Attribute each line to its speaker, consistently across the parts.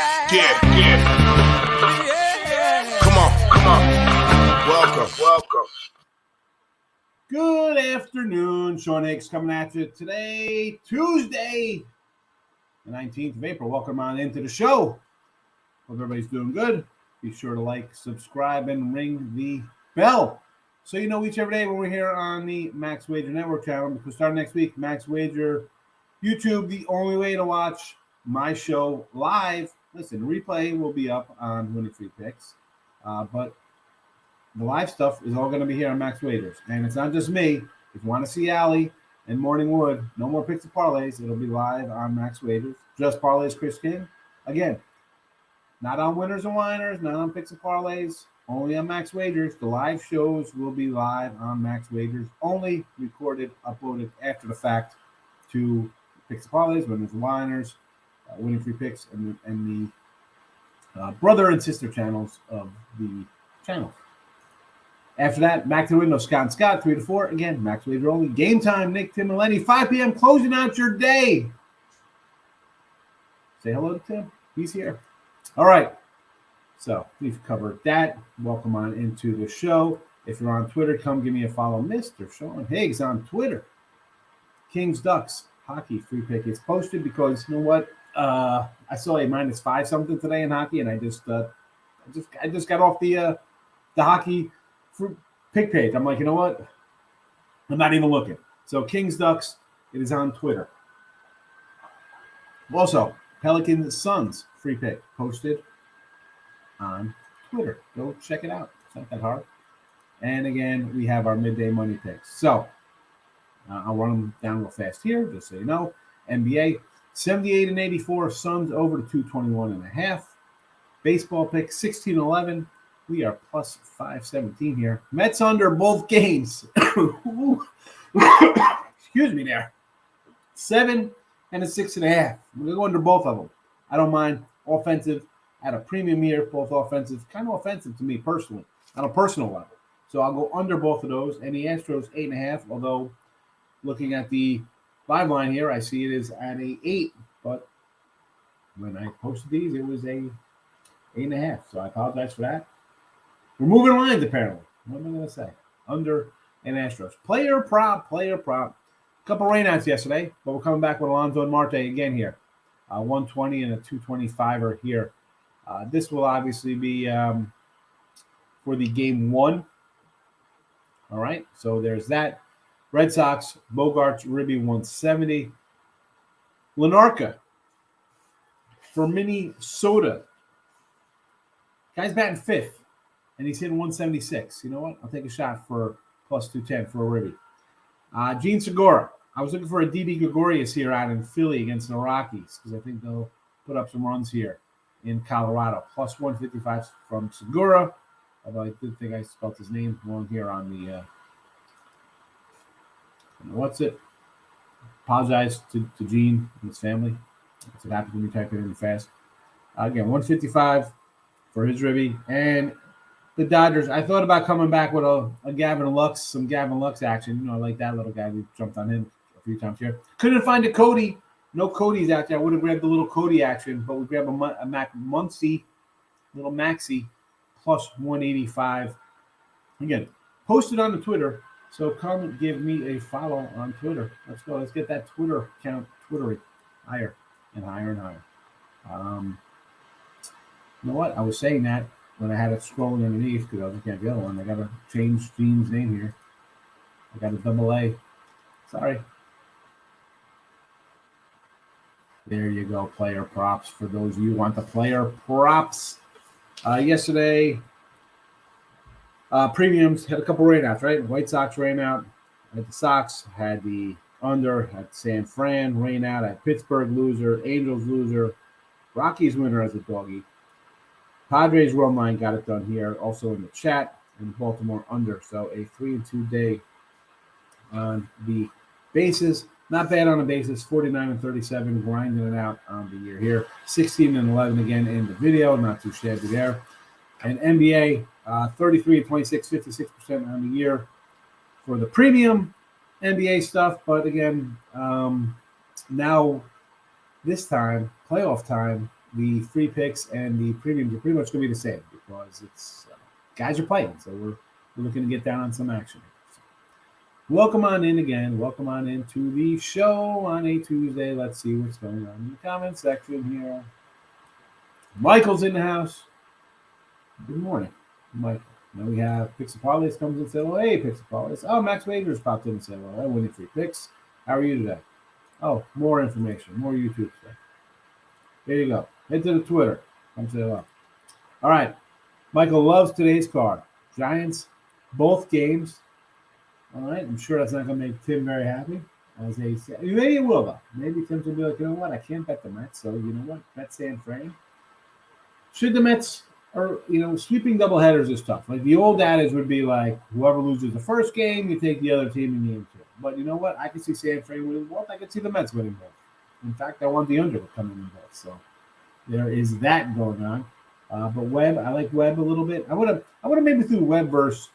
Speaker 1: Yeah. Come on. Welcome.
Speaker 2: Good afternoon. Sean Higgs coming at you today, Tuesday, the 19th of April. Welcome on into the show. Hope everybody's doing good. Be sure to like, subscribe, and ring the bell so you know each every day when we're here on the Max Wager Network channel. Because starting next week, Max Wager YouTube, the only way to watch my show live. Listen, replay will be up on Winning Free Picks, but the live stuff is all going to be here on Max Wagers. And it's not just me. If you want to see Allie and Morning Wood, no more picks and parlays. It'll be live on Max Wagers. Just parlays, Chris King. Again, not on winners and whiners, not on picks and parlays, only on Max Wagers. The live shows will be live on Max Wagers, only recorded, uploaded after the fact to picks and parlays, winners and whiners, Winning Free Picks, and the brother and sister channels of the channel. After that, back to the window, Scott and Scott, 3 to 4. Again, Max Wager only. Game time, Nick, Tim, and Lenny, 5 p.m., closing out your day. Say hello to Tim. He's here. All right. So we've covered that. Welcome on into the show. If you're on Twitter, come give me a follow. Mr. Sean Higgs on Twitter. Kings Ducks hockey free pick is posted because you know what? I saw a -5 something today in hockey, and I just got off the hockey pick page. I'm like, you know what? I'm not even looking. So Kings Ducks, it is on Twitter. Also, Pelicans Suns free pick posted on Twitter. Go check it out. It's not that hard. And again, we have our midday money picks. So I'll run them down real fast here, just so you know. NBA 78 and 84, Suns over to 221.5. Baseball pick 16-11. We are plus 517 here. Mets under both games. Excuse me there. 7 and a 6.5. We're going to go under both of them. I don't mind. Offensive at a premium here, both offensive. Kind of offensive to me personally, on a personal level. So I'll go under both of those. And the Astros 8.5, although looking at the live line here, I see it is at a 8. But when I posted these, it was a 8.5. So I apologize for that. We're moving lines, apparently. What am I going to say? Under and Astros. Player prop. A couple rainouts yesterday, but we're coming back with Alonso and Marte again here. 120 and a 225er here. This will obviously be for the game 1. All right, so there's that. Red Sox, Bogarts, Ribby, 170. Lenarka for Minnesota. Guy's batting 5th. And he's hitting 176. You know what? I'll take a shot for plus 210 for a Ribby. Gene Segura. I was looking for a Didi Gregorius here out in Philly against the Rockies because I think they'll put up some runs here in Colorado. Plus 155 from Segura. Although I did think I spelled his name wrong here on the what's it? Apologize to Gene and his family. That's what happens when you type it in fast. Again, 155 for his Ribby. And the Dodgers, I thought about coming back with a Gavin Lux, some Gavin Lux action. You know, I like that little guy. We jumped on him a few times here. Couldn't find a Cody. No Cody's out there. I would have grabbed the little Cody action, but we grabbed a Mac Muncy, little Maxi, plus 185. Again, posted on the Twitter, so come give me a follow on Twitter. Let's go. Let's get that Twitter count Twittery higher and higher and higher. You know what? I was saying that when I had it scrolling underneath because I was looking at the other one. I got to change Gene's name here. I got a double A. Sorry. There you go, player props. For those of you who want the player props. Yesterday, premiums had a couple rainouts, right? White Sox rain out. Had the Sox, had the under, had San Fran rain out, had Pittsburgh loser, Angels loser, Rockies winner as a doggy. Padres Roll Line got it done here, also in the chat, and Baltimore under. So a 3-2 day on the bases. Not bad on the bases. 49 and 37, grinding it out on the year here. 16 and 11 again in the video. Not too shabby there. And NBA, 33 and 26, 56% on the year for the premium NBA stuff. But again, now this time, playoff time, the free picks and the premiums are pretty much going to be the same because it's guys are playing, so we're looking to get down on some action. So, welcome on in again. Welcome on into the show on a Tuesday. Let's see what's going on in the comment section here. Michael's in the house. Good morning, Michael. Now we have Pixapolis comes and says, "Oh, hey, Pixapolis." Oh, Max Wagers popped in and said, "Well, I winning free picks. How are you today?" Oh, more information, more YouTube stuff. There you go. Head to the Twitter. Come say hello. All right. Michael loves today's card. Giants, both games. All right. I'm sure that's not going to make Tim very happy. As they say, maybe it will, though. Maybe Tim will be like, you know what? I can't bet the Mets. So, you know what? Bet San Fran. Should the Mets are, sweeping doubleheaders is tough. Like the old adage would be like, whoever loses the first game, you take the other team in game 2. But you know what? I can see San Fran winning both. I can see the Mets winning both. In fact, I want the under to come in both. So there is that going on. But Webb, I like Webb a little bit. I would have maybe threw Webb versus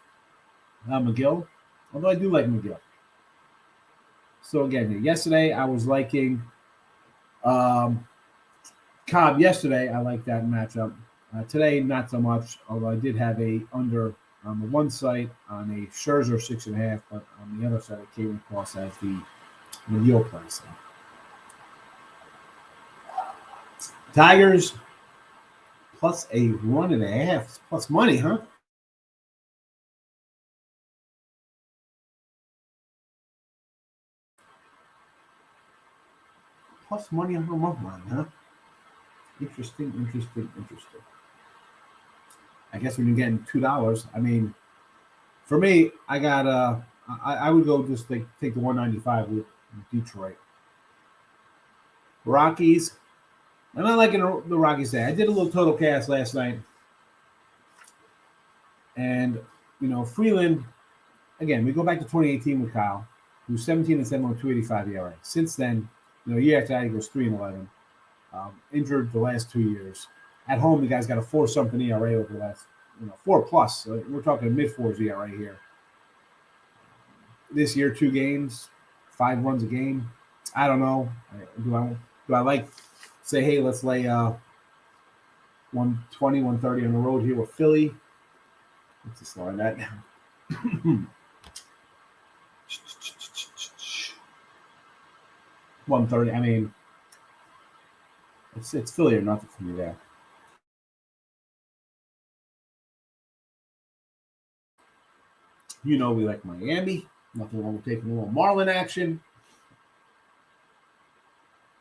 Speaker 2: McGill, although I do like McGill. So again, yesterday I was liking Cobb. Yesterday I liked that matchup. Today not so much, although I did have a under on the one site on a Scherzer 6.5, but on the other side it came across as the McGill play. So. Tigers plus a 1.5 plus money, huh? Plus money on the month line, huh? Interesting. I guess when you're getting $2, I mean, for me, I got I would go just take the 195 with Detroit. Rockies. I'm not liking the Rockies today. I did a little total cast last night. And, Freeland, again, we go back to 2018 with Kyle, who's 17-7 with 2.85 ERA. Since then, year after that, he goes 3-11. Injured the last 2 years. At home, the guy's got a 4-something ERA over the last, 4+. So we're talking mid-4s ERA here. This year, 2 games, 5 runs a game. I don't know. Do I like say, hey, let's lay 120, 130 on the road here with Philly? Let's just slow that down. 130. I mean, it's Philly or nothing for me there. We like Miami. Nothing wrong with taking a little Marlin action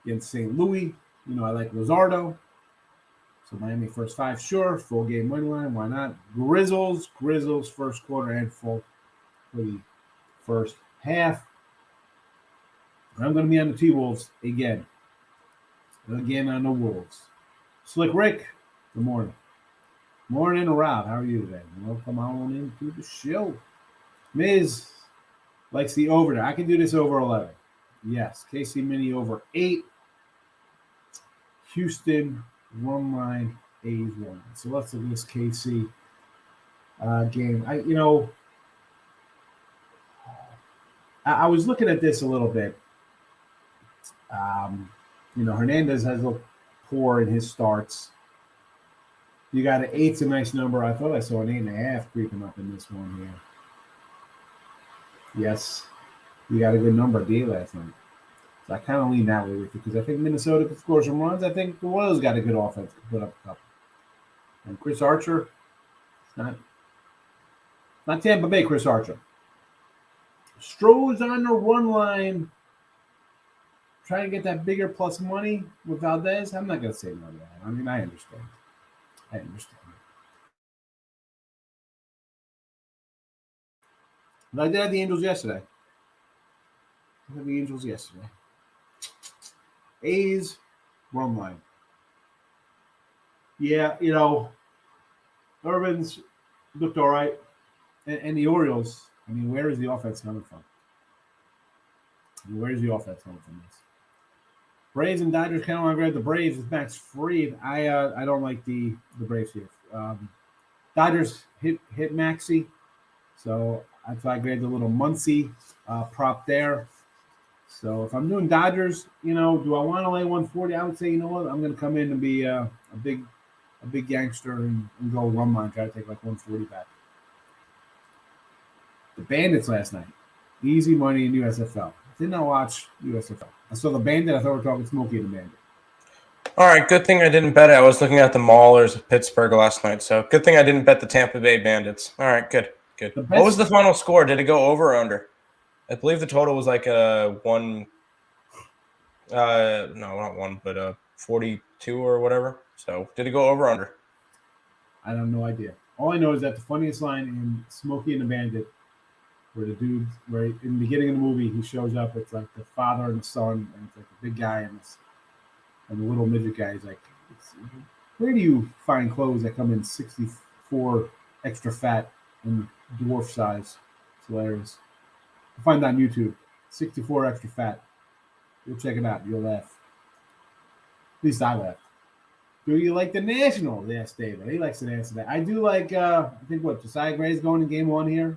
Speaker 2: against St. Louis. I like Luzardo. So Miami first 5, sure. Full game win line, why not? Grizzles first quarter and full for the first half. I'm going to be on the T-Wolves again. Again on the Wolves. Slick Rick, good morning. Morning, Rob. How are you today? Welcome on into the show. Miz likes the over there. I can do this over 11. Yes. KC Mini over 8. Houston, 1 line, A's 1. So let's look at this KC game. I was looking at this a little bit. Hernandez has looked poor in his starts. You got an 8's a nice number. I thought I saw an 8.5 creeping up in this one here. Yes, you got a good number D last night. So I kind of lean that way with you because I think Minnesota could score some runs. I think the Royals got a good offense to put up a couple. And Chris Archer, not Tampa Bay Chris Archer. Stroh's on the run line, trying to get that bigger plus money with Valdez. I'm not going to say no to that. I mean, I understand. But I did have the Angels yesterday. A's run line. Yeah, Irvin's looked all right. And the Orioles, I mean, where is the offense coming from? Where's the offense coming from this? Braves and Dodgers kind of want to grab the Braves with Max Fried. I don't like the Braves here. Dodgers hit Maxey, so I thought I grabbed a little Muncy prop there. So if I'm doing Dodgers, do I want to lay 140? I would say, you know what, I'm going to come in and be a big gangster and go run mine, try to take like 140 back. The Bandits last night, easy money in USFL. Did not watch USFL. I saw the Bandit. I thought we were talking Smokey and the Bandit.
Speaker 3: All right, good thing I didn't bet it. I was looking at the Maulers of Pittsburgh last night, so good thing I didn't bet the Tampa Bay Bandits. All right, good. What was the final score? Did it go over or under? I believe the total was like one. No, not one, but 42 or whatever. So did it go over or under?
Speaker 2: I have no idea. All I know is that the funniest line in Smokey and the Bandit, where the dude, right in the beginning of the movie, he shows up. It's like the father and the son, and it's like the big guy and the little midget guy. He's like, where do you find clothes that come in 64 extra fat and dwarf size? It's hilarious. You'll find that on YouTube. 64 extra fat. You'll check it out. You'll laugh. At least I laughed. Do you like the Nationals? Yes, David. He likes to answer that. I do like, I think Josiah Gray's going in game one here.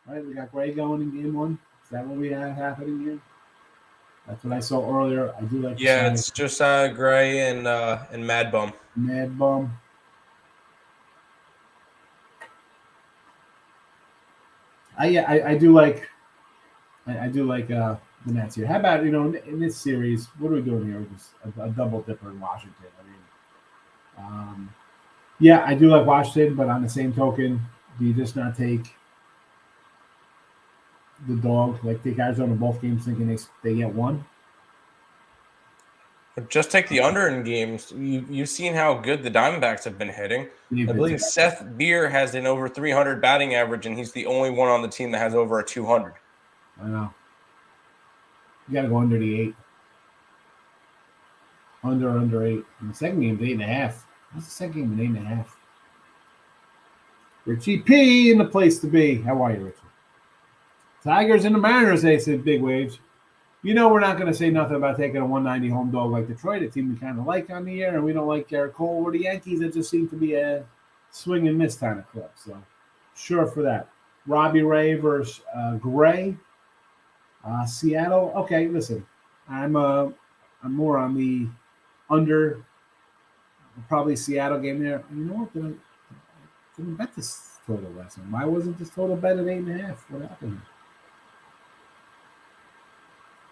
Speaker 2: Right? We got Gray going in game one. Is that what we have happening here? That's what I saw earlier. I do like
Speaker 3: Josiah. It's Josiah Gray and Mad Bum.
Speaker 2: Mad Bum. I do like the Nats here. How about, in this series, what are we doing here? Just a double dipper in Washington. I do like Washington, but on the same token, do you just not take the dog, like take Arizona both games thinking they get one?
Speaker 3: Just take the under in games. You've seen how good the Diamondbacks have been hitting. I believe Seth Beer has an over 300 batting average, and he's the only one on the team that has over a 200.
Speaker 2: I know. You got to go under the 8. Under 8. In the second game, 8.5. What's the second game at 8.5? Richie P in the place to be. How are you, Richie? Tigers and the Mariners, they said big waves. We're not going to say nothing about taking a 190 home dog like Detroit, a team we kind of like on the air, and we don't like Garrett Cole or the Yankees. That just seem to be a swing and miss kind of club. So, sure for that. Robbie Ray versus Gray. Seattle. Okay, listen. I'm more on the under. Probably Seattle game there. You know what? Didn't bet this total last time. Why wasn't this total bet at 8.5? What happened?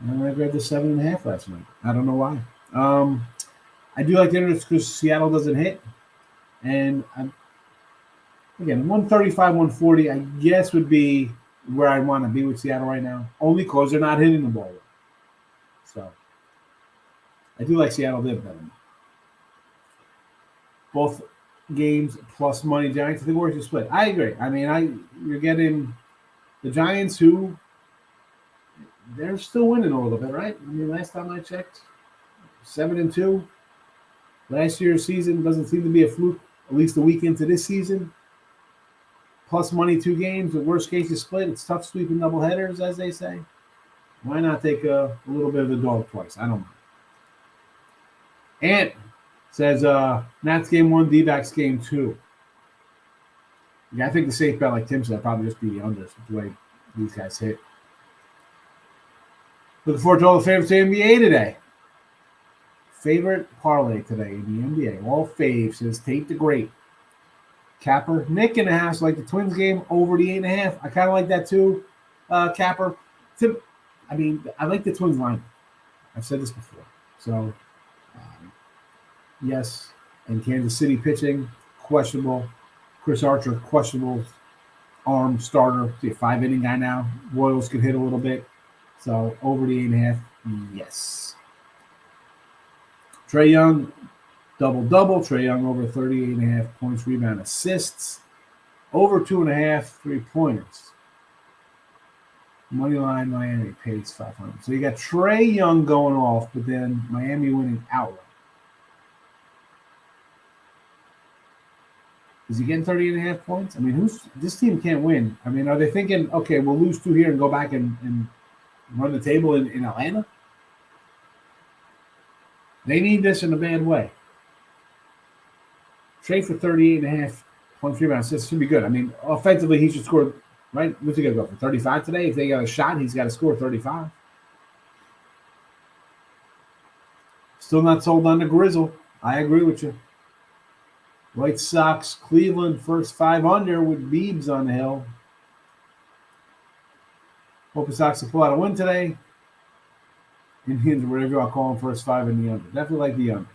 Speaker 2: And I read the 7.5 last night. I don't know why. I do like the under because Seattle doesn't hit. And again, 135, 140, I guess would be where I want to be with Seattle right now. Only because they're not hitting the ball. So I do like Seattle did better. Both games plus money Giants. I think we're to split. I agree. I mean, you're getting the Giants who they're still winning a little bit, right? I mean, last time I checked, 7-2. Last year's season doesn't seem to be a fluke, at least a week into this season. Plus money 2 games. The worst case is split. It's tough sweeping double headers, as they say. Why not take a little bit of the dog twice? I don't mind. Ant says Nats game 1, D-backs game 2. Yeah, I think the safe bet, like Tim said, probably just be the unders, the way these guys hit. Looking forward to all the favorites in the NBA today. Favorite parlay today in the NBA. All faves, says Tate the Great. Capper, Nick in the house, like the Twins game, over the 8.5. I kind of like that too, Capper. I like the Twins line. I've said this before. So, yes, and Kansas City pitching, questionable. Chris Archer, questionable arm starter. See a 5-inning guy now. Royals could hit a little bit. So, over the 8.5, yes. Trae Young, double-double. Trae Young over 38.5 points, rebound, assists. Over 2.5 3-pointers. Moneyline Miami pays 500. So you got Trae Young going off, but then Miami winning outright. Is he getting 30.5 points? I mean, this team can't win. I mean, are they thinking, okay, we'll lose 2 here and go back and run the table in Atlanta? They need this in a bad way. Trade for 38.5 points, rebounds. This should be good. I mean, offensively, he should score, right? What's he going to go for? 35 today? If they got a shot, he's got to score 35. Still not sold on the Grizzle. I agree with you. White Sox, Cleveland, first 5 under with Beebs on the hill. Hope the Sox will pull out a win today. Indians, whatever you want to call them, first 5 in the under. Definitely like the under.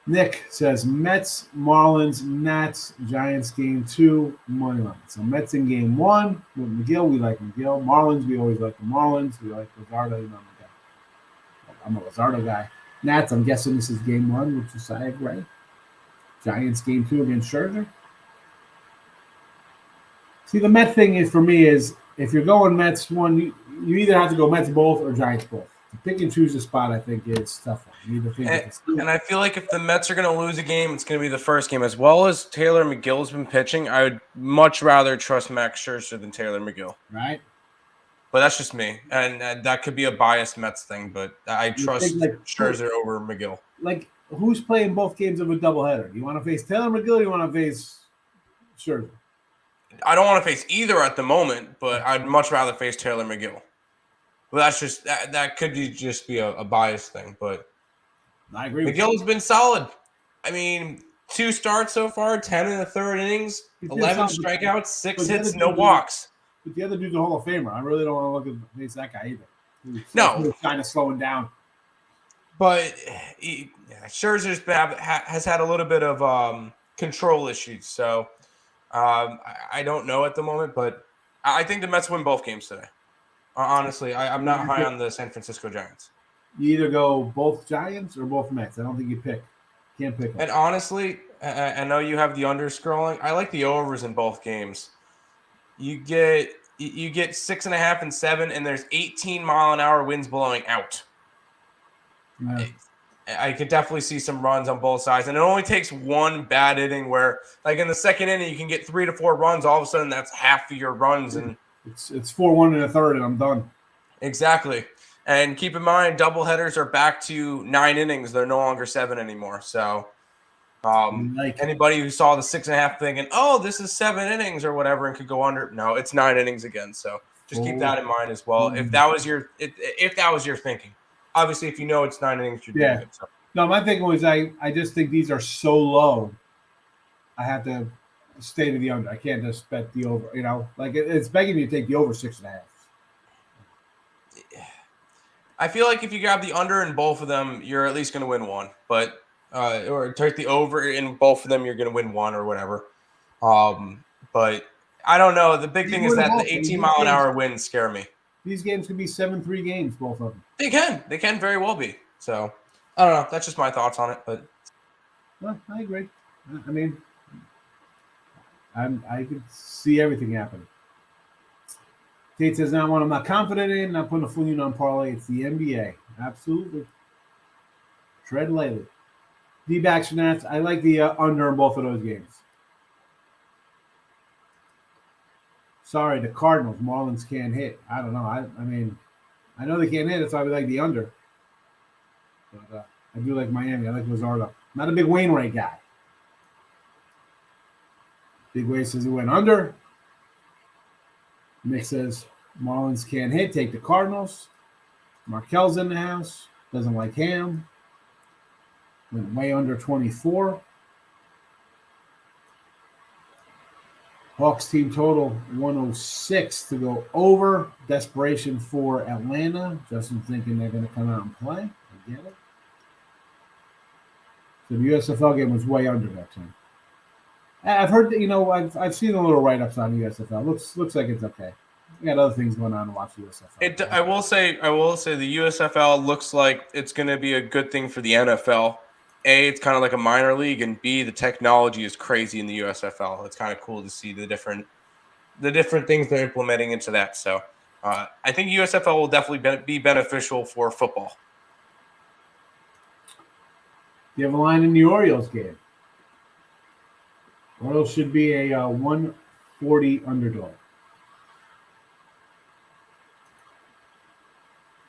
Speaker 2: Nick says Mets, Marlins, Nats, Giants game 2, money line. So Mets in game 1 with McGill. We like McGill. Marlins, we always like the Marlins. We like Luzardo. I'm a Luzardo guy. Nats, I'm guessing this is game 1 with Josiah Gray. Giants game 2 against Scherzer. See, the Met thing is for me is if you're going Mets 1, you either have to go Mets both or Giants both. To pick and choose a spot, I think is tough. You either think
Speaker 3: and I feel like if the Mets are going to lose a game, it's going to be the first game. As well as Taylor McGill's been pitching, I would much rather trust Max Scherzer than Taylor McGill.
Speaker 2: Right.
Speaker 3: But that's just me, and that could be a biased Mets thing. But I trust Scherzer over McGill.
Speaker 2: Like, who's playing both games of a doubleheader? You want to face Taylor McGill or you want to face Scherzer?
Speaker 3: I don't want to face either at the moment, but I'd much rather face Taylor McGill. Well, that's just that could just be a bias thing, but
Speaker 2: I agree.
Speaker 3: McGill's been solid. I mean, 2 starts so far, 10 in the 3rd innings, 11 strikeouts, 6 hits, no walks.
Speaker 2: But the other dude's a Hall of Famer. I really don't want to look at face that guy either.
Speaker 3: No,
Speaker 2: kind of slowing down.
Speaker 3: But Scherzer's has had a little bit of control issues, so I don't know at the moment. But I think the Mets win both games today. Honestly, I'm not high on the San Francisco Giants.
Speaker 2: You either go both Giants or both Mets. I don't think you can't pick them.
Speaker 3: And honestly, I know you have the under scrolling. I like the overs in both games. You get 6.5 and 7, and there's 18-mile-an-hour winds blowing out. Yeah. I could definitely see some runs on both sides, and it only takes one bad inning where, like in the 2nd inning, you can get 3 to 4 runs. All of a sudden, that's half of your runs, and
Speaker 2: it's 4-1 in the 3rd, and I'm done.
Speaker 3: Exactly. And keep in mind, doubleheaders are back to 9 innings. They're no longer 7 anymore. So anybody who saw the 6.5 thinking, oh, this is 7 innings or whatever and could go under. No, it's 9 innings again. So just keep that in mind as well. If that was your thinking. Obviously, if you know it's 9 innings, you're doing it. So.
Speaker 2: No, my thinking was I just think these are so low. I have to stay to the under. I can't just bet the over. You know, like it's begging me to take the over 6.5.
Speaker 3: I feel like if you grab the under in both of them, you're at least going to win one. But or take the over in both of them, you're going to win one or whatever. But I don't know. The big thing is that the 18-mile-an-hour winds scare me.
Speaker 2: These games could be 7-3 games, both of them.
Speaker 3: They can very well be. So I don't know. That's just my thoughts on it. But
Speaker 2: well, I agree. I mean, I could see everything happening. Tate says, now one I'm not confident in, not putting a full unit on parlay. It's the NBA. Absolutely. Tread lightly. D-backs and Nats. I like the under in both of those games. Sorry, the Cardinals. Marlins can't hit. I don't know. I mean, I know they can't hit. That's why we like the under. But I do like Miami. I like Luzardo. Not a big Wainwright guy. Big Way says he went under. Nick says Marlins can't hit. Take the Cardinals. Markel's in the house. Doesn't like Ham. Went way under 24. Hawks team total 106 to go over. Desperation for Atlanta. Justin thinking they're going to come out and play. I get it. So the USFL game was way under that time. I've heard that, I've seen a little write-ups on USFL. Looks like it's okay. We got other things going on to watch the USFL.
Speaker 3: I will say the USFL looks like it's going to be a good thing for the NFL. A, it's kind of like a minor league, and B, the technology is crazy in the USFL. It's kind of cool to see the different things they're implementing into that. So I think USFL will definitely be beneficial for football.
Speaker 2: You have a line in the Orioles game. Orioles should be a 140 underdog.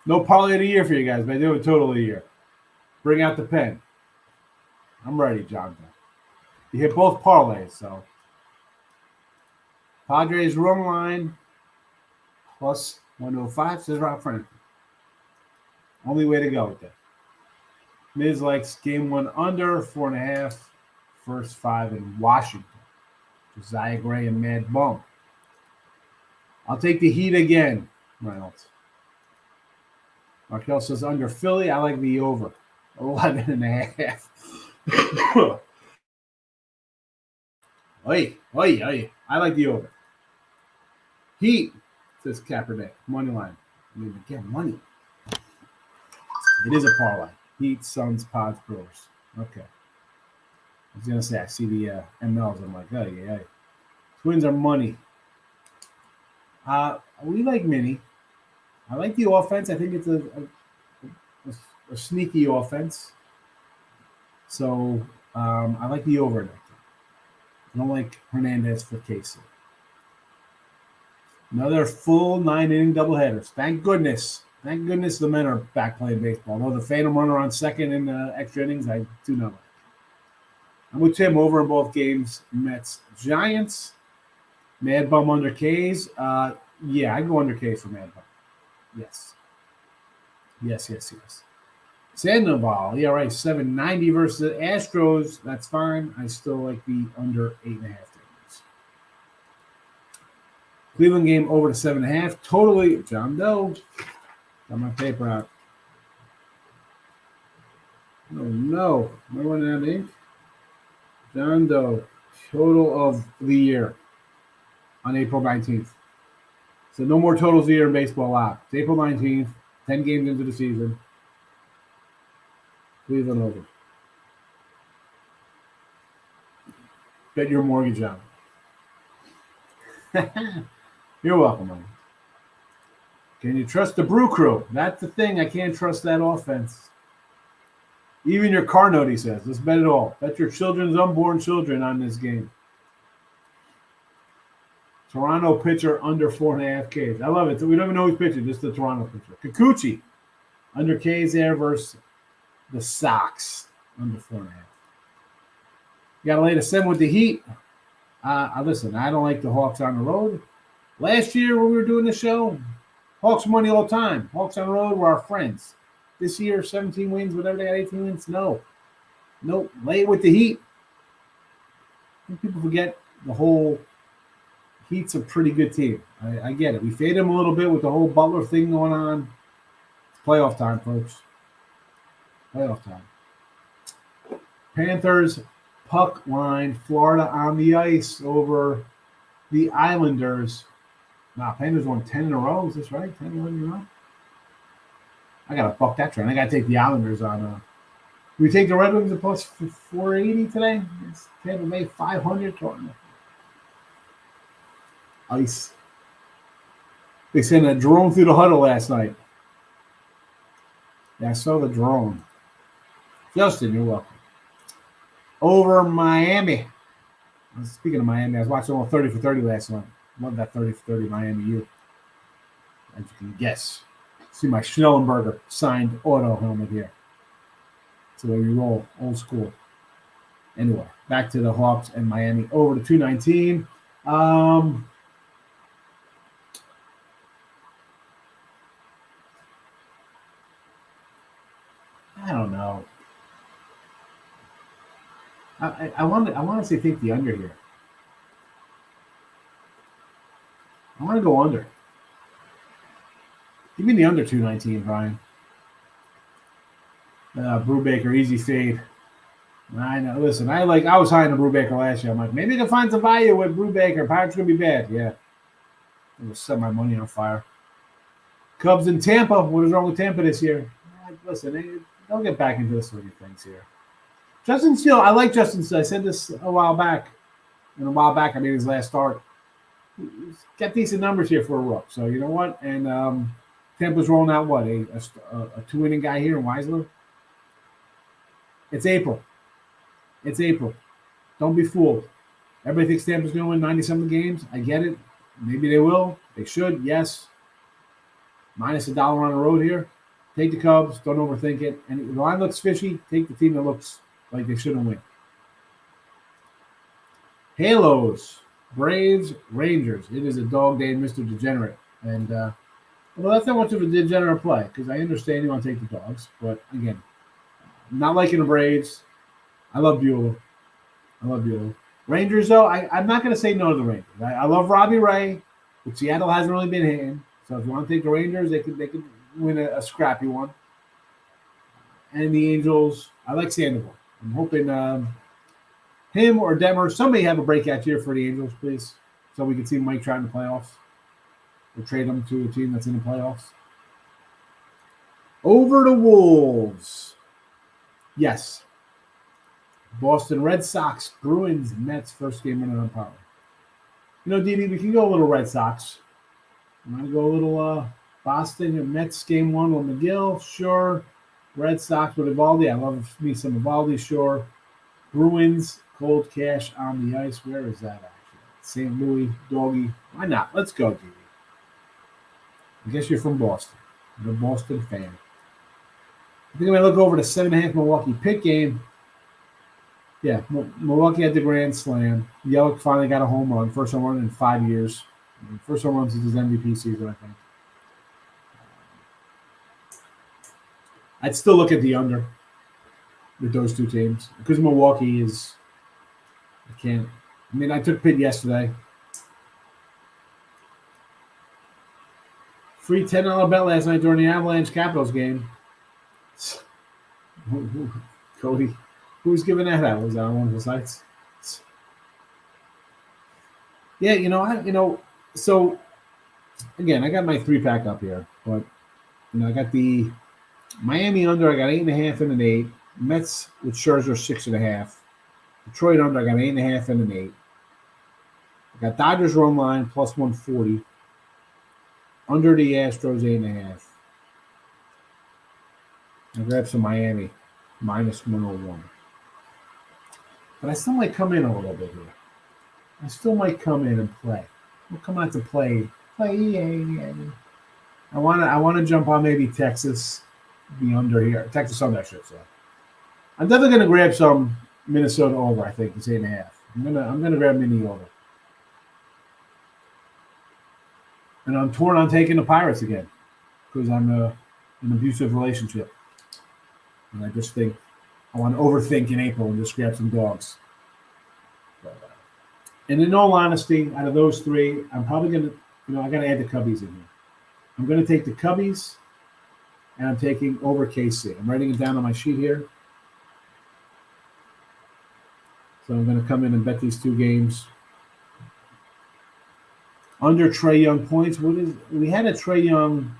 Speaker 2: No parlay of the year for you guys, but I do a total of the year. Bring out the pen. I'm ready, Jonathan. You hit both parlays, so. Padres run line plus 105, says Rob Franklin. Only way to go with that. Miz likes game 1 under 4.5. First 5 in Washington. Josiah Gray and Mad Bum. I'll take the Heat again, Reynolds. Markel says under Philly. I like the over. 11.5. Oi. I like the over. Heat, says Kaepernick. Money line. I mean, again, money. It is a parlay. Heat, Suns, Pods, Brewers. Okay. I was going to say, I see the MLs. I'm like, oh, yeah. Twins are money. We like mini. I like the offense. I think it's a sneaky offense. So I like the over. I don't like Hernandez for Casey. Another full 9-inning doubleheaders. Thank goodness. Thank goodness the men are back playing baseball. Although the Phantom runner on second in extra innings, I do not like. I'm with Tim over in both games. Mets, Giants. Mad Bum under K's. Yeah, I go under K's for Mad Bum. Yes. Sandoval, ERA 7.90 versus the Astros. That's fine. I still like the under 8.5 innings. Cleveland game over to 7.5. Totally John Doe. Got my paper out. Oh no. Am I running out of ink? John Doe. Total of the year on April 19th. So no more totals of the year in baseball live. It's April 19th, 10 games into the season. Cleveland over. Bet your mortgage on it. You're welcome, man. Can you trust the Brew Crew? That's the thing. I can't trust that offense. Even your car note, he says. Let's bet it all. Bet your children's unborn children on this game. Toronto pitcher under 4.5 Ks. I love it. We don't even know who's pitching, just the Toronto pitcher. Kikuchi under Ks there versus the Sox under 4.5. You got to lay the 7 with the Heat. Listen, I don't like the Hawks on the road. Last year when we were doing the show, Hawks money all the time. Hawks on the road were our friends. This year, 17 wins, whatever they got 18 wins. No. Nope. Lay it with the Heat. I think people forget the whole Heat's a pretty good team. I get it. We fade them a little bit with the whole Butler thing going on. It's playoff time, folks. Playoff time. Panthers, puck line, Florida on the ice over the Islanders. Wow, Panthers won 10 in a row. Is this right? 10, 11 in a row? I got to buck that trend. I got to take the Islanders on. We take the Red Wings at plus 480 today. It's Tampa Bay 500. Ice. They sent a drone through the huddle last night. Yeah, I saw the drone. Justin, you're welcome. Over Miami. Speaking of Miami, I was watching all 30 for 30 last night. Love that 30 for 30 Miami U. As you can guess. See my Schnellenberger signed auto helmet here. That's the way we roll, old school. Anyway, back to the Hawks and Miami. Over to 219. I don't know. I want to say take the under here. I want to go under. Give me the under 219, Brian. Brubaker, easy fade. I know. Listen, I was high on the Brubaker last year. I'm like, maybe I can find some value with Brubaker. Pirates gonna be bad. Yeah. I'm gonna set my money on fire. Cubs in Tampa. What is wrong with Tampa this year? Listen, they'll get back into the swing of things here. Justin Steele, I like Justin Steele. I said this a while back. And a while back, I made his last start. He's got decent numbers here for a rook. So you know what? And Tampa's rolling out what? A 2-inning guy here in Weisler? It's April. Don't be fooled. Everybody thinks Tampa's going to win 90-something games. I get it. Maybe they will. They should, yes. Minus $1 on the road here. Take the Cubs. Don't overthink it. And if the line looks fishy, take the team that looks like they shouldn't win. Halos. Braves, Rangers. It is a dog day, Mr. Degenerate. And Well, that's not much of a degenerate play because I understand you want to take the dogs, but again, not liking the Braves. I love Bueller. Rangers, though, I'm not going to say no to the Rangers. I love Robbie Ray, but Seattle hasn't really been hitting. So if you want to take the Rangers, they could win a scrappy one. And the Angels, I like Sandoval. I'm hoping him or Detmer, somebody have a breakout year for the Angels, please, so we can see Mike Trout in the playoffs or trade him to a team that's in the playoffs. Over the Wolves. Yes. Boston Red Sox, Bruins, Mets, first game in an power. You know, Didi, we can go a little Red Sox. You want to go a little Boston and Mets game one with McGill? Sure. Red Sox with Evaldi. I love me some Evaldi, sure. Bruins, cold cash on the ice. Where is that actually? St. Louis, doggy. Why not? Let's go, Didi. I guess you're from Boston. You're a Boston fan. I think I'm going to look over the 7.5 Milwaukee pick game. Yeah, Milwaukee had the grand slam. Yelich finally got a home run. First home run in 5 years. First home run since his MVP season, I think. I'd still look at the under with those two teams because Milwaukee is. I can't. I mean, I took Pitt yesterday. Free $10 bet last night during the Avalanche Capitals game. Cody. Who's giving that out? Was that on one of the sites? Yeah, so again, I got my 3-pack up here, but I got the Miami under, I got 8.5 and an 8. Mets with Scherzer 6.5. Detroit under, I got 8.5 and an 8. I got Dodgers run line plus 140. Under the Astros 8.5. I grabbed some Miami minus 101. But I still might come in a little bit here. I still might come in and play. We'll come out to play. Yeah. I want to jump on maybe Texas, the under here. Texas under, I should say. I'm definitely going to grab some Minnesota over. I think it's 8.5. I'm gonna grab Mini over. And I'm torn on taking the Pirates again because I'm in an abusive relationship, and I just think I want to overthink in April and just grab some dogs. And in all honesty, out of those three, I'm probably going to, I got to add the Cubbies in here. I'm going to take the Cubbies, and I'm taking over KC. I'm writing it down on my sheet here. So I'm going to come in and bet these two games. Under Trae Young points, we had a Trae Young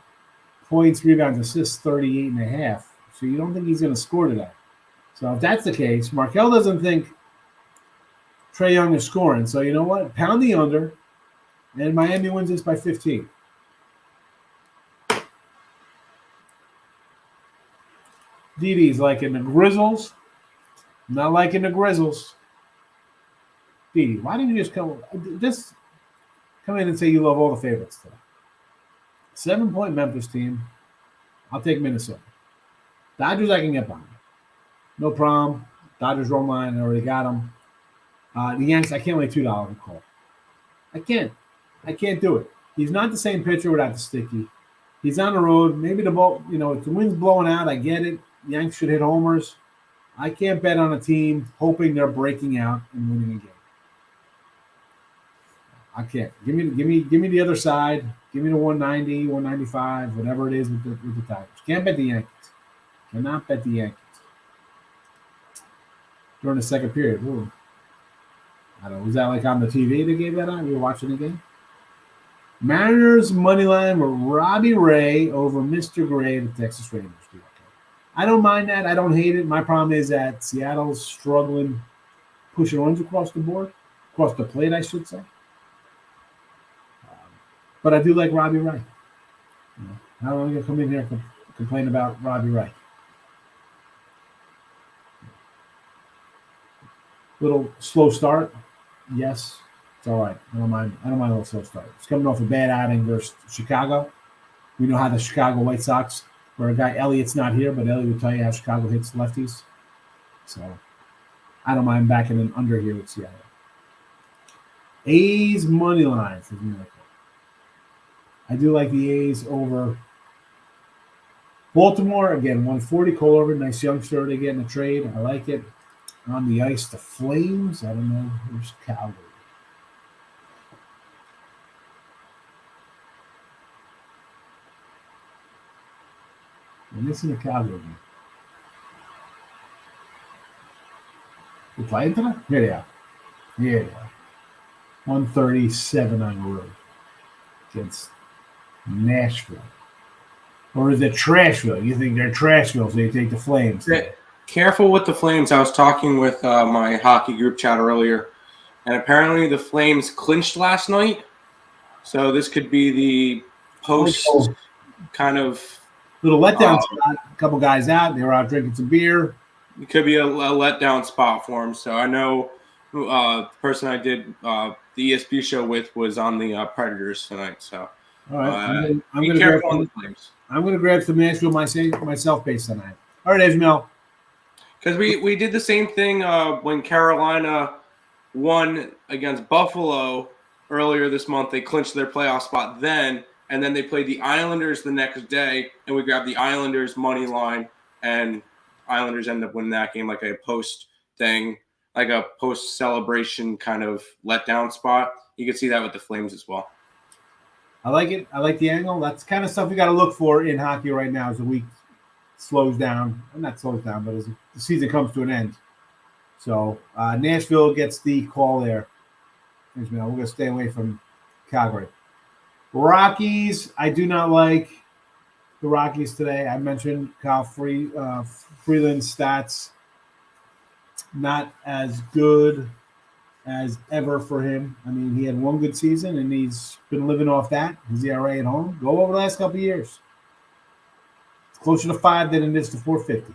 Speaker 2: points, rebounds, assists 38.5. So you don't think he's going to score today. So if that's the case, Markel doesn't think Trae Young is scoring. So you know what? Pound the under, and Miami wins this by 15. Didi's liking the Grizzles. Not liking the Grizzles. Didi, why didn't you just come in and say you love all the favorites today? 7-point Memphis team. I'll take Minnesota. Dodgers I can get behind. No problem. Dodgers roll line. I already got them. The Yanks, I can't lay $2 a call. I can't do it. He's not the same pitcher without the sticky. He's on the road. Maybe the ball, if the wind's blowing out, I get it. Yanks should hit homers. I can't bet on a team hoping they're breaking out and winning a game. I can't. Give me the other side. Give me the 190, 195, whatever it is with the Tigers. Can't bet the Yankees. Cannot bet the Yankees. During the second period. Ooh. I don't know. Was that like on the TV they gave that on? You were watching the game? Mariners money line with Robbie Ray over Mr. Gray of the Texas Rangers. I don't mind that. I don't hate it. My problem is that Seattle's struggling pushing runs across the board, across the plate, I should say. But I do like Robbie Ray. How am I going to come in here and complain about Robbie Ray? Little slow start. Yes, it's all right. I don't mind a little slow start. It's coming off a bad outing versus Chicago. We know how the Chicago White Sox, where a guy Elliott's not here, but Elliott would tell you how Chicago hits lefties. So I don't mind backing an under here with Seattle. A's money line for New York. I do like the A's over Baltimore. Again, 140 Cole over. Nice youngster they get in the trade. I like it. On the ice, the Flames. I don't know. Where's Calgary? I'm missing the Calgary game. You playing tonight? Here they are. Here they are. 137 on the road against Nashville. Or is it Trashville? You think they're Trashville, so you take the Flames.
Speaker 3: Careful with the Flames. I was talking with my hockey group chat earlier, and apparently the Flames clinched last night. So this could be the post kind of
Speaker 2: little letdown spot. A couple guys out. They were out drinking some beer.
Speaker 3: It could be a letdown spot for them. So I know the person I did the ESP show with was on the Predators tonight. So
Speaker 2: all right, I'm
Speaker 3: be careful on the Flames.
Speaker 2: I'm going to grab some Nashville myself base tonight. All right, Ismail.
Speaker 3: Because we did the same thing when Carolina won against Buffalo earlier this month. They clinched their playoff spot then, and then they played the Islanders the next day, and we grabbed the Islanders money line, and Islanders ended up winning that game like a post thing, like a post celebration kind of letdown spot. You can see that with the Flames as well.
Speaker 2: I like it. I like the angle. That's kind of stuff we got to look for in hockey right now as the week slows down. Well, not slows down, but as the season comes to an end. So Nashville gets the call there. We're going to stay away from Calgary. Rockies, I do not like the Rockies today. I mentioned Kyle Freeland's stats. Not as good as ever for him. I mean, he had one good season, and he's been living off that. His ERA at home. Go over the last couple of years. It's closer to 5 than it is to 450.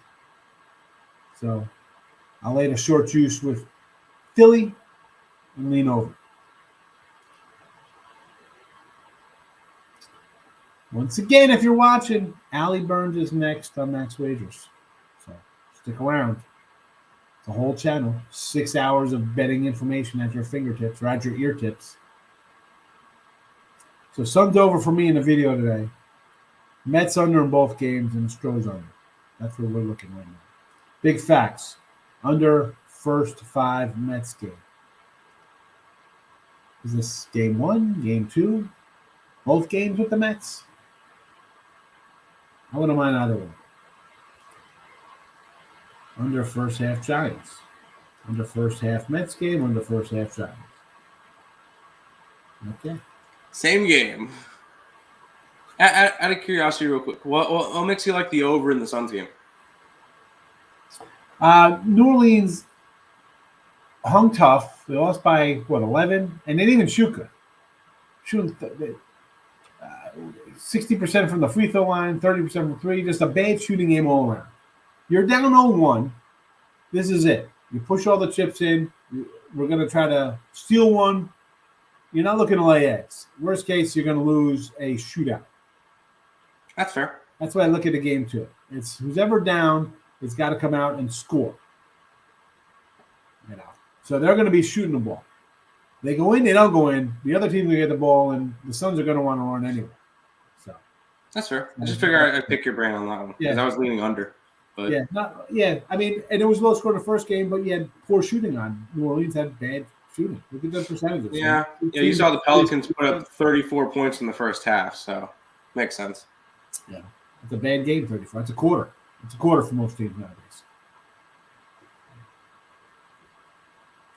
Speaker 2: So I'll lay the short juice with Philly and lean over. Once again, if you're watching, Allie Burns is next on Max Wagers. So stick around. The whole channel, 6 hours of betting information at your fingertips or at your ear tips. So Suns over for me in the video today. Mets under in both games and Stros under. That's where we're looking right now. Big facts. Under first 5 Mets game. Is this game 1, game 2? Both games with the Mets? I wouldn't mind either one. Under first half Giants. Under first half Mets game. Under first half Giants. Okay.
Speaker 3: Same game. Out of curiosity, real quick, what makes you like the over in the Suns game?
Speaker 2: New Orleans hung tough. They lost by, 11? And they didn't even shoot good. Shooting 60% from the free throw line, 30% from 3. Just a bad shooting game all around. You're down 0-1. This is it. You push all the chips in. We're going to try to steal one. You're not looking to lay eggs. Worst case, you're going to lose a shootout.
Speaker 3: That's fair.
Speaker 2: That's why I look at the game, too. It's who's ever down has got to come out and score. So they're going to be shooting the ball. They go in, they don't go in. The other team will get the ball, and the Suns are going to want to run anyway. So
Speaker 3: that's fair. I just figure I'd pick your brain on that one because I was leaning under. But
Speaker 2: I mean, and it was low score in the first game, but you had poor shooting on. New Orleans had bad shooting. Look at the percentages.
Speaker 3: Yeah, you saw the Pelicans put up 34 points in the first half, so makes sense.
Speaker 2: Yeah, it's a bad game, 34. It's a quarter. It's a quarter for most teams nowadays.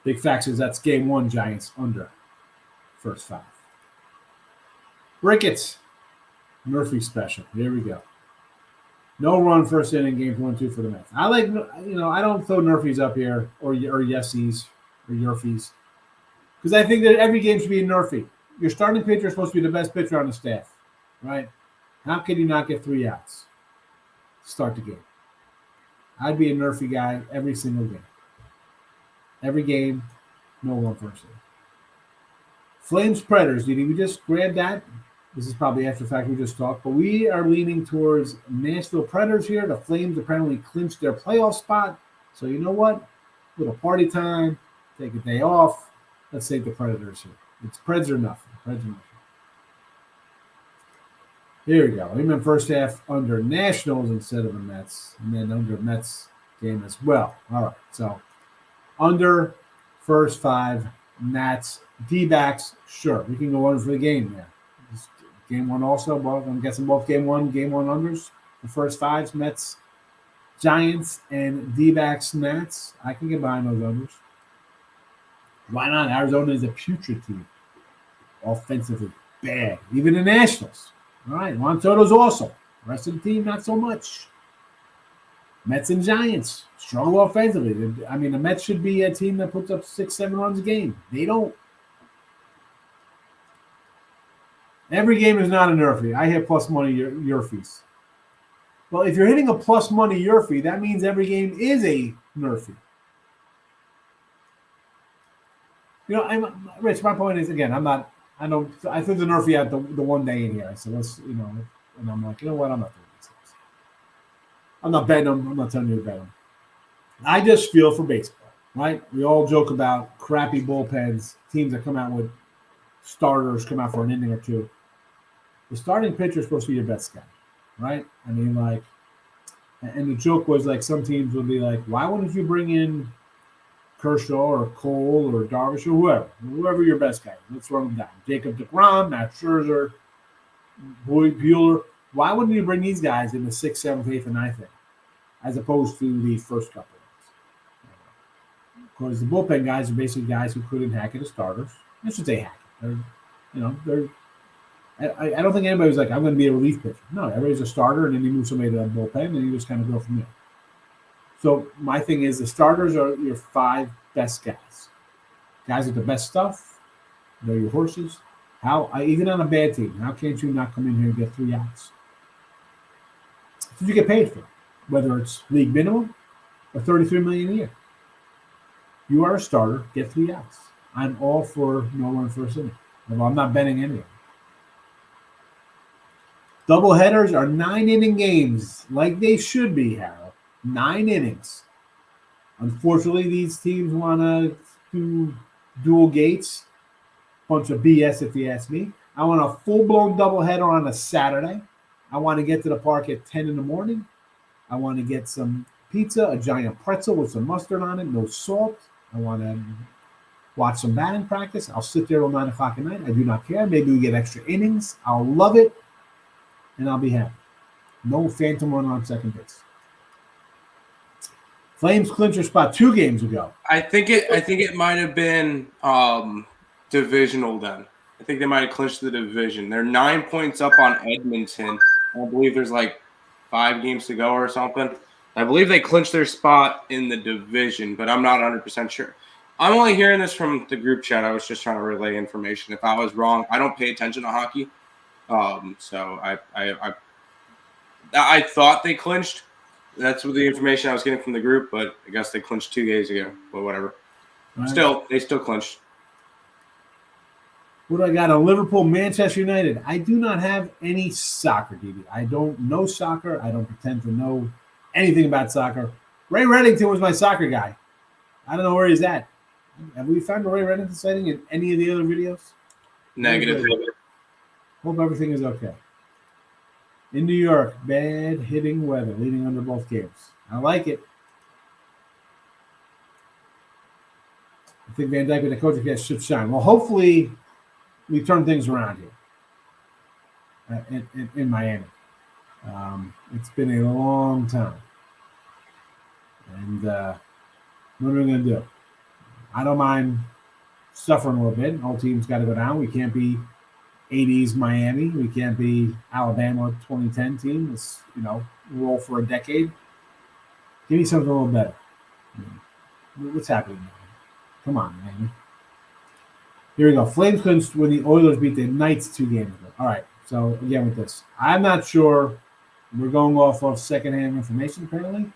Speaker 2: Big facts is that's game 1, Giants under first 5. Ricketts, Murphy special. Here we go. No run first inning, games 1-2 for the Mets. I like, I don't throw Murphys up here or Yesies or Yurfies because I think that every game should be a Murphy. Your starting pitcher is supposed to be the best pitcher on the staff, right? How can you not get 3 outs to start the game? I'd be a Murphy guy every single game. Every game, no run first inning. Flames Predators, did we just grab that? This is probably after the fact we just talked, but we are leaning towards Nashville Predators here. The Flames apparently clinched their playoff spot. So you know what? Little party time. Take a day off. Let's take the Predators here. It's Preds or nothing. Preds or nothing. Here we go. Even first half under Nationals instead of the Mets, and then under Mets game as well. All right, so under first 5 Nats D-backs. Sure, we can go under for the game there. Game 1 also. Both, I'm guessing both game 1 unders. The first 5s Mets, Giants, and D-backs Nats. I can get behind those unders. Why not? Arizona is a putrid team, offensively bad. Even the Nationals. All right, Juan Soto's awesome. The rest of the team, not so much. Mets and Giants struggle offensively. I mean, the Mets should be a team that puts up 6-7 runs a game. They don't. Every game is not a nerfy. I hit plus money Yerfies. Well, if you're hitting a plus money Yerfie, that means every game is a nerfy. You know, Rich, my point is, again, I threw the nerfy out the one day in here. I said, let's, and I'm like, you know what? I'm not doing this. I'm not betting them. I'm not telling you to bet them. I just feel for baseball, right? We all joke about crappy bullpens, teams that come out with starters, come out for an inning or two. The starting pitcher is supposed to be your best guy, right? I mean, like, and the joke was like some teams would be like, why wouldn't you bring in Kershaw or Cole or Darvish or whoever your best guy is? Let's run them down. Jacob deGrom, Matt Scherzer, Boyd Bueller. Why wouldn't you bring these guys in the 6th, 7th, 8th, and 9th inning as opposed to the first couple of innings? Because the bullpen guys are basically guys who couldn't hack it as starters. I should say hack it. I don't think anybody was like, I'm going to be a relief pitcher. No, everybody's a starter, and then you move somebody to that bullpen, and you just kind of go from there. So my thing is the starters are your 5 best guys. Guys with the best stuff. They're your horses. Even on a bad team, how can't you not come in here and get 3 outs? That's what you get paid for, whether it's league minimum or $33 million a year. You are a starter, get 3 outs. I'm all for no run first inning. Well, I'm not betting any of them. Doubleheaders are 9-inning games, like they should be, Harold. 9 innings. Unfortunately, these teams want to do dual gates. Bunch of BS, if you ask me. I want a full-blown doubleheader on a Saturday. I want to get to the park at 10 in the morning. I want to get some pizza, a giant pretzel with some mustard on it, no salt. I want to watch some batting practice. I'll sit there till 9 o'clock at night. I do not care. Maybe we get extra innings. I'll love it. And I'll be happy. No phantom run on second base. Flames clincher spot 2 games ago.
Speaker 3: I think it might have been divisional then. I think they might have clinched the division. They're 9 points up on Edmonton. I believe there's like 5 games to go or something. I believe they clinched their spot in the division, but I'm not 100% sure. I'm only hearing this from the group chat. I was just trying to relay information. If I was wrong, I don't pay attention to hockey. So I thought they clinched. That's what the information I was getting from the group, but I guess they clinched 2 days ago. But whatever. Right. They still clinched.
Speaker 2: What do I got on Liverpool, Manchester United? I do not have any soccer, DB. I don't know soccer. I don't pretend to know anything about soccer. Ray Reddington was my soccer guy. I don't know where he's at. Have we found a Ray Reddington sighting in any of the other videos?
Speaker 3: Negative.
Speaker 2: Hope everything is okay. In New York, bad hitting weather, leading under both games. I like it. I think Van Dijk with the coaching cast should shine. Well, hopefully we turn things around here in Miami. It's been a long time. And what are we going to do? I don't mind suffering a little bit. All teams got to go down. We can't be 80s Miami. We can't be Alabama 2010 team. Let's, roll for a decade. Give me something a little better. What's happening now? Come on, Miami. Here we go. Flames clinched when the Oilers beat the Knights 2 games ago. All right. So, again, with this, I'm not sure. We're going off of secondhand information, apparently.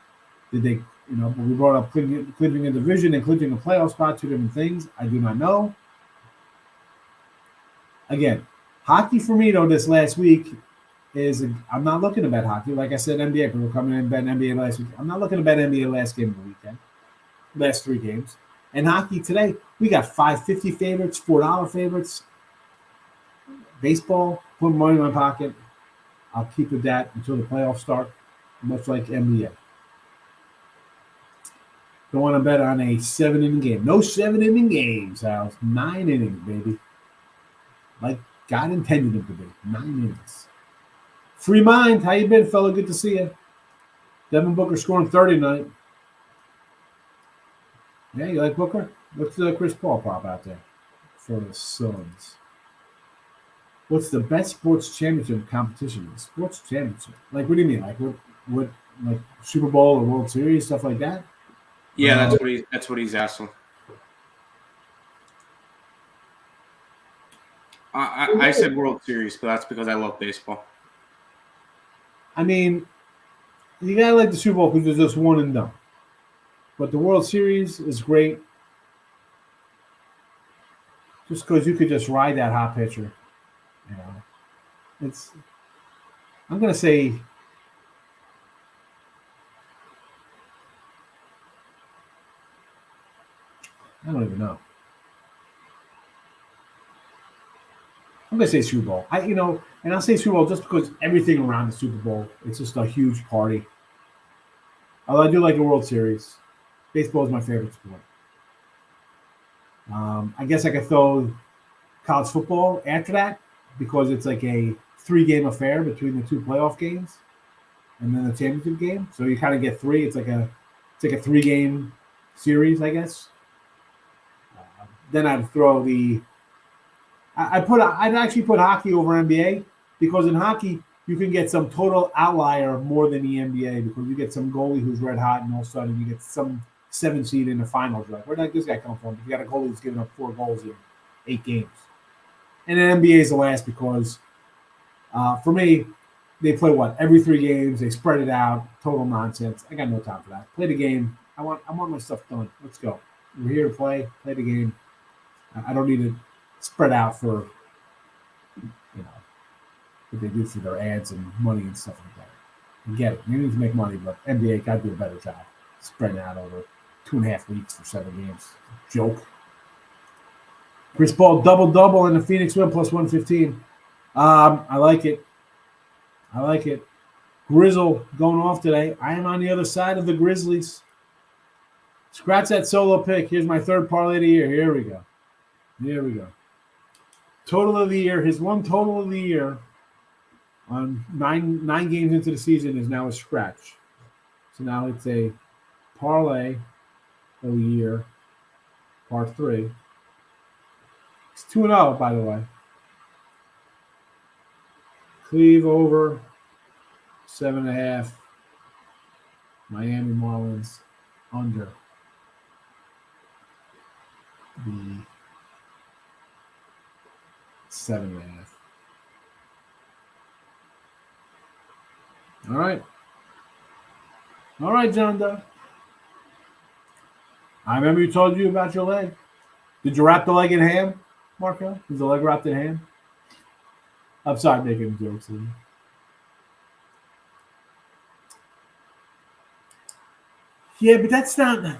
Speaker 2: Did they, we brought up clinching a division and clinching a playoff spot, 2 different things. I do not know. Again, hockey for me, though, this last week I'm not looking to bet hockey. Like I said, NBA, people were coming in and betting NBA last week. I'm not looking to bet NBA last game of the weekend, last 3 games. And hockey today, we got $5.50 favorites, $4 favorites. Baseball, put money in my pocket. I'll keep with that until the playoffs start, much like NBA. Don't want to bet on a 7-inning game. No 7-inning games, House. 9 innings, baby. Like God intended them to be. 9 innings. Free Mind, how you been, fella? Good to see you. Devin Booker scoring 30 tonight. Yeah, you like Booker? What's the Chris Paul prop out there for the Suns? What's the best sports championship competition? Sports championship? Like, what do you mean? Like, what like Super Bowl or World Series, stuff like that?
Speaker 3: Yeah, that's what he's asking. I said World Series, but that's because I love baseball.
Speaker 2: I mean, you gotta like the Super Bowl because there's just one and done. But the World Series is great, just because you could just ride that hot pitcher. You know, I'm gonna say. I don't even know. I'm gonna say Super Bowl. And I'll say Super Bowl just because everything around the Super Bowl, it's just a huge party. Although I do like the World Series. Baseball is my favorite sport. I guess I could throw college football after that because it's like a 3-game affair between the 2 playoff games and then the championship game. So you kind of get 3. It's like a 3-game series, I guess. Then I'd throw I'd actually put hockey over NBA because in hockey you can get some total outlier more than the NBA because you get some goalie who's red hot and all of a sudden you get some 7 seed in the finals. You're like, where did this guy come from? You got a goalie who's giving up 4 goals in 8 games. And then NBA is the last because for me, they play every 3 games. They spread it out. Total nonsense. I got no time for that. Play the game. I want my stuff done. Let's go. We're here to play the game. I don't need to spread out for, what they do for their ads and money and stuff like that. I get it. You need to make money, but NBA got to do a better job spreading out over 2.5 weeks for 7 games. Joke. Chris Paul double in the Phoenix win plus 115. I like it. Grizzle going off today. I am on the other side of the Grizzlies. Scratch that solo pick. Here's my 3rd parlay of the year. Here we go. Total of the year. His one total of the year on nine games into the season is now a scratch. So now it's a parlay of the year, part 3. It's 2-0, by the way. Cleve over 7.5. Miami Marlins under the 7.5. All right, John Doe. I remember you told you about your leg. Did you wrap the leg in ham, Marco? Is the leg wrapped in ham? I'm sorry, making jokes. Yeah, but that's not.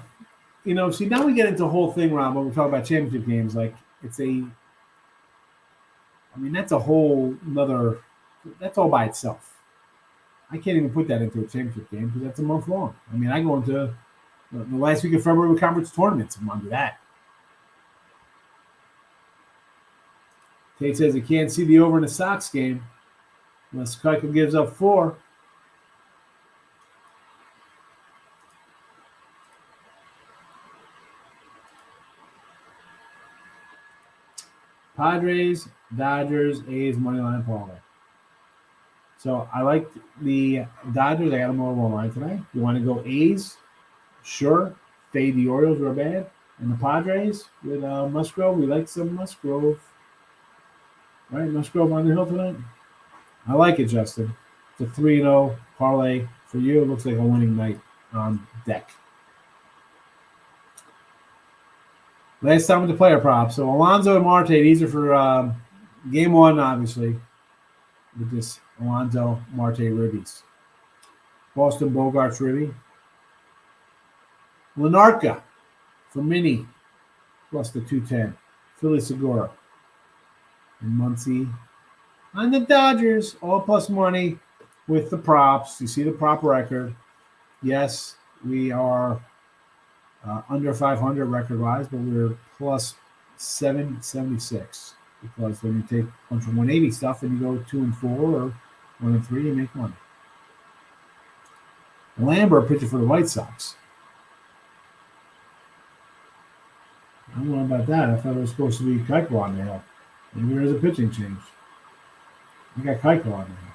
Speaker 2: See, now we get into a whole thing, Rob, when we talk about championship games. Like, that's a whole another. That's all by itself. I can't even put that into a championship game because that's a month long. I go into the last week of February with conference tournaments. I'm under that. Kate says he can't see the over in the Sox game unless Keuchel gives up 4. Padres, Dodgers, A's, moneyline parlay. So I like the Dodgers. I got them over 1 line tonight. You want to go A's? Sure. Fade the Orioles real bad. And the Padres with Musgrove. We like some Musgrove. Right, Musgrove on the hill tonight. I like it, Justin. It's a 3-0 parlay for you. It looks like a winning night on deck. Last time with the player props. So Alonso and Marte, these are for game 1, obviously, with this Alonso Marte ribbies. Boston Bogarts ribby. Lenarka for Mini plus the 210. Philly Segura. And Muncie on the Dodgers, all plus money. with the props. You see the prop record. Yes, we are under 500 record-wise, but we're plus 776 because when you take a bunch of 180 stuff and you go 2-4 or 1-3, you make money. Lambert pitching for the White Sox. I don't know about that. I thought it was supposed to be Keuchel on the hill. Maybe there's a pitching change. We got Keuchel on the hill.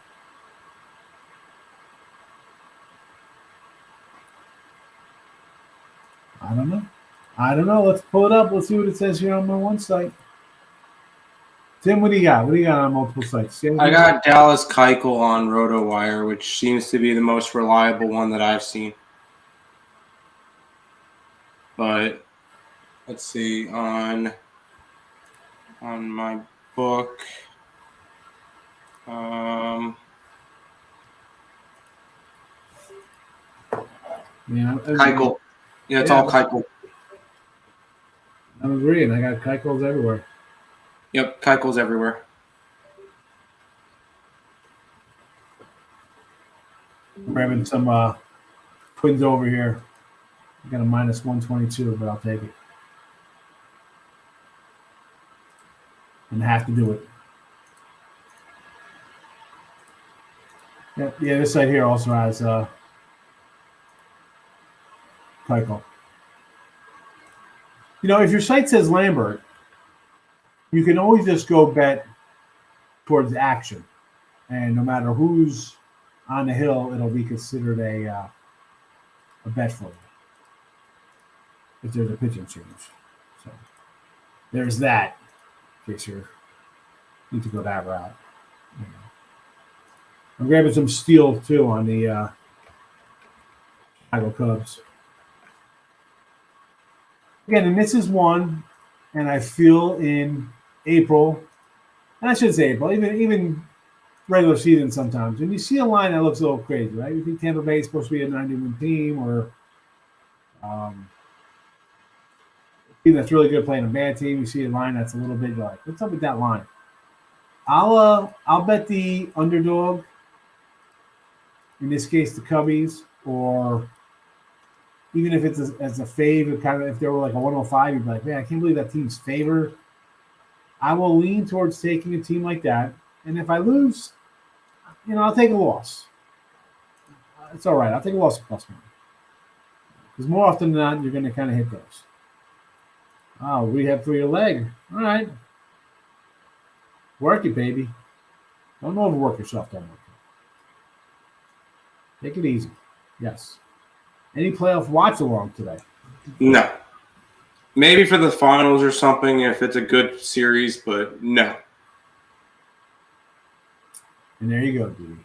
Speaker 2: I don't know. Let's pull it up. Let's see what it says here on my one site. Tim, what do you got? What do you got on multiple sites?
Speaker 3: I got Dallas Keuchel on RotoWire, which seems to be the most reliable one that I've seen. But let's see on my book.
Speaker 2: Yeah,
Speaker 3: Keuchel. Yeah, it's all Keuchel.
Speaker 2: I'm agreeing. I got Keuchels everywhere.
Speaker 3: Yep, Keuchel's everywhere.
Speaker 2: Grabbing some Twins over here. I got a minus 122, but I'll take it. And have to do it. Yeah, this side here also has Keuchel. You know, if your site says Lambert, you can always just go bet towards action. And no matter who's on the hill, it'll be considered a bet for you if there's a pitching change. So there's that, in case you need to go that route. You know. I'm grabbing some steel, too, on the Chicago Cubs. Again, and this is one, and I feel in April, and I should say April, even regular season sometimes, when you see a line that looks a little crazy, right? You think Tampa Bay is supposed to be a 90-win team, or a team that's really good playing a bad team. You see a line that's a little bit like, what's up with that line? I'll bet the underdog, in this case the Cubbies, or even if it's as a fave, kind of if they were like a 105, you'd be like, man, I can't believe that team's favored. I will lean towards taking a team like that. And if I lose, I'll take a loss. It's all right. I'll take a loss at plus money. Because more often than not, you're going to kind of hit those. Oh, rehab for your leg. All right. Work it, baby. Don't overwork yourself. Don't work it. Take it easy. Yes. Any playoff watch along today?
Speaker 3: No. Maybe for the finals or something if it's a good series, but no.
Speaker 2: And there you go, dude.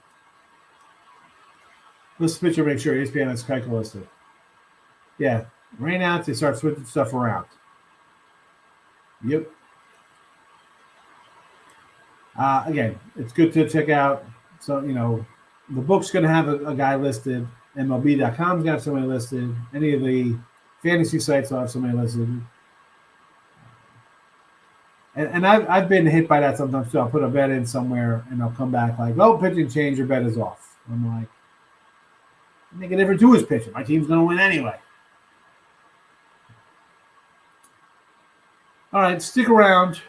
Speaker 2: Let's picture, make sure ESPN has Keuchel listed. Yeah. Rain out, they start switching stuff around. Yep. Again, it's good to check out. So, the book's going to have a guy listed. MLB.com's going to have somebody listed. Any of the fantasy sites will have somebody listed. And I've been hit by that sometimes too. I'll put a bet in somewhere and I'll come back like, oh, pitching change, your bet is off. I'm like, make a difference who is pitching. My team's going to win anyway. All right, stick around.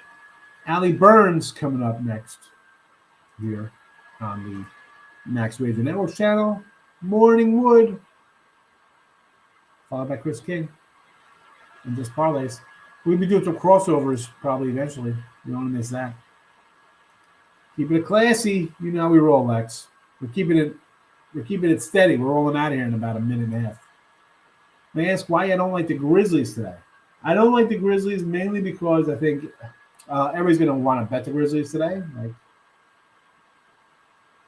Speaker 2: Allie Burns coming up next here on the Max Wager Network channel. Morning Wood. Followed by Chris King. And just parlays. We'll be doing some crossovers probably eventually. You don't want to miss that. Keeping it classy. You know how we roll, Lex. We're keeping it steady. We're rolling out of here in about a minute and a half. May I ask why I don't like the Grizzlies today? I don't like the Grizzlies mainly because I think everybody's going to want to bet the Grizzlies today.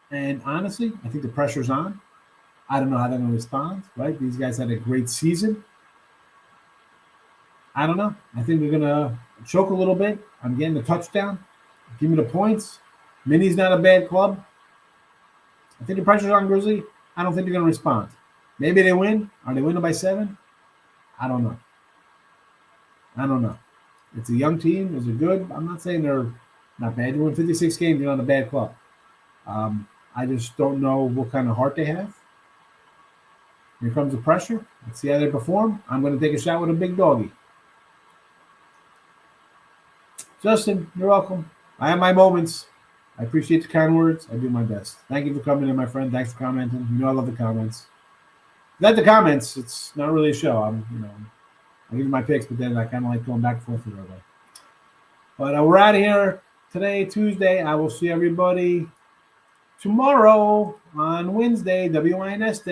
Speaker 2: And honestly, I think the pressure's on. I don't know how they're going to respond, right? These guys had a great season. I don't know. I think they're going to choke a little bit. I'm getting the touchdown. Give me the points. Minnie's not a bad club. I think the pressure's on Grizzly. I don't think they're going to respond. Maybe they win. Are they winning by 7? I don't know. It's a young team. Is it good? I'm not saying they're not bad. You win 56 games, you're not a bad club. I just don't know what kind of heart they have. Here comes the pressure. Let's see how they perform. I'm going to take a shot with a big doggy. Justin, you're welcome. I have my moments. I appreciate the kind words. I do my best. Thank you for coming in, my friend. Thanks for commenting. You know I love the comments. Not the comments. It's not really a show. I give you my picks, but then I kind of like going back and forth with everybody. But we're out of here today, Tuesday. I will see everybody tomorrow on Wednesday, WINS Day.